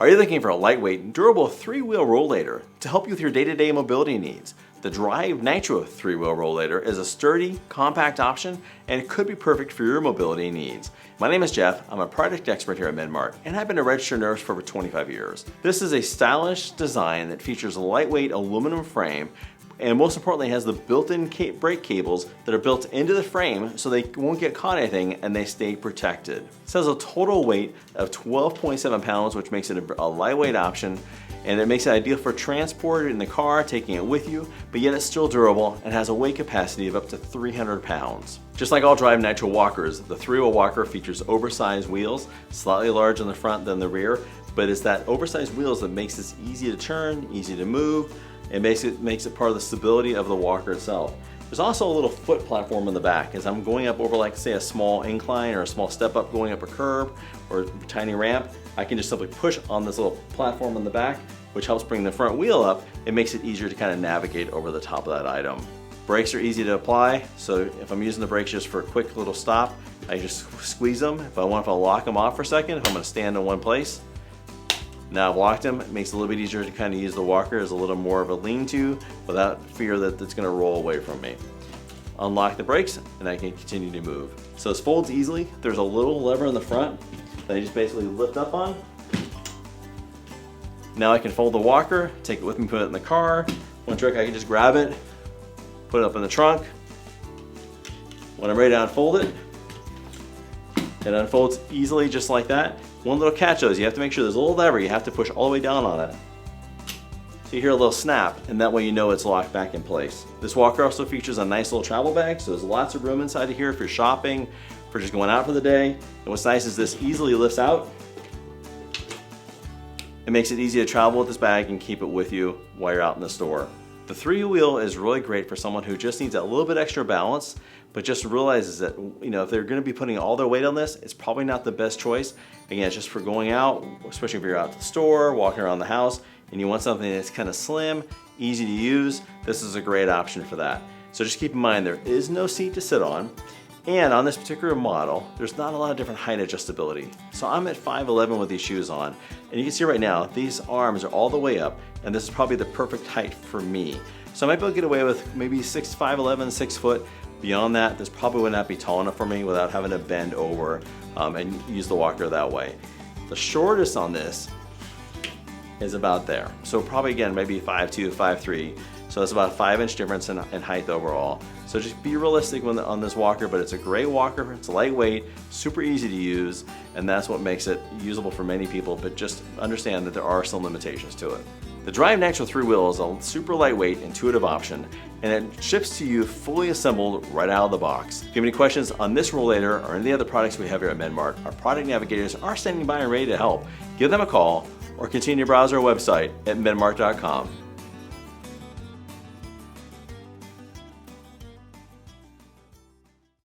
Are you looking for a lightweight, durable 3-wheel rollator to help you with your day-to-day mobility needs? The Drive Nitro 3-wheel rollator is a sturdy, compact option, and it could be perfect for your mobility needs. My name is Jeff. I'm a product expert here at Mart, and I've been a registered nurse for over 25 years. This is a stylish design that features a lightweight aluminum frame, and most importantly has the built-in brake cables that are built into the frame so they won't get caught anything and they stay protected. It has a total weight of 12.7 pounds, which makes it a lightweight option, and it makes it ideal for transport in the car, taking it with you, but yet it's still durable and has a weight capacity of up to 300 pounds. Just like all Drive Nitro walkers, the 3-wheel walker features oversized wheels, slightly larger in the front than the rear, but it's that oversized wheels that makes this easy to turn, easy to move. It makes it part of the stability of the walker itself. There's also a little foot platform in the back. As I'm going up over, like, say, a small incline or a small step up going up a curb or a tiny ramp, I can just simply push on this little platform in the back, which helps bring the front wheel up. It makes it easier to kind of navigate over the top of that item. Brakes are easy to apply, so if I'm using the brakes just for a quick little stop, I just squeeze them. If I want to lock them off for a second, if I'm going to stand in one place, now I've locked them. It makes it a little bit easier to kind of use the walker as a little more of a lean-to without fear that it's going to roll away from me. Unlock the brakes and I can continue to move. So this folds easily. There's a little lever in the front that I just basically lift up on. Now I can fold the walker, take it with me, put it in the car. One trick, I can just grab it, put it up in the trunk. When I'm ready to unfold it, it unfolds easily just like that. One little catch though is you have to make sure there's a little lever you have to push all the way down on it. So you hear a little snap, and that way you know it's locked back in place. This walker also features a nice little travel bag, so there's lots of room inside of here if you're shopping, for just going out for the day. And what's nice is this easily lifts out. It makes it easy to travel with this bag and keep it with you while you're out in the store. The 3-wheel is really great for someone who just needs a little bit extra balance, but just realizes that, you know, if they're going to be putting all their weight on this, it's probably not the best choice. Again, it's just for going out, especially if you're out to the store, walking around the house, and you want something that's kind of slim, easy to use. This is a great option for that. So just keep in mind there is no seat to sit on, and on this particular model, there's not a lot of different height adjustability. So I'm at 5'11" with these shoes on, and you can see right now these arms are all the way up, and this is probably the perfect height for me. So I might be able to get away with maybe 5'11", 6 foot. Beyond that, this probably would not be tall enough for me without having to bend over and use the walker that way. The shortest on this is about there. So probably, again, maybe 5'2", 5'3". So it's about a 5-inch difference in height overall. So just be realistic on this walker, but it's a great walker. It's lightweight, super easy to use, and that's what makes it usable for many people, but just understand that there are some limitations to it. The Drive Nitro 3-wheel is a super lightweight, intuitive option, and it ships to you fully assembled right out of the box. If you have any questions on this rollator or any other products we have here at Mart, our product navigators are standing by and ready to help. Give them a call or continue to browse our website at medmart.com.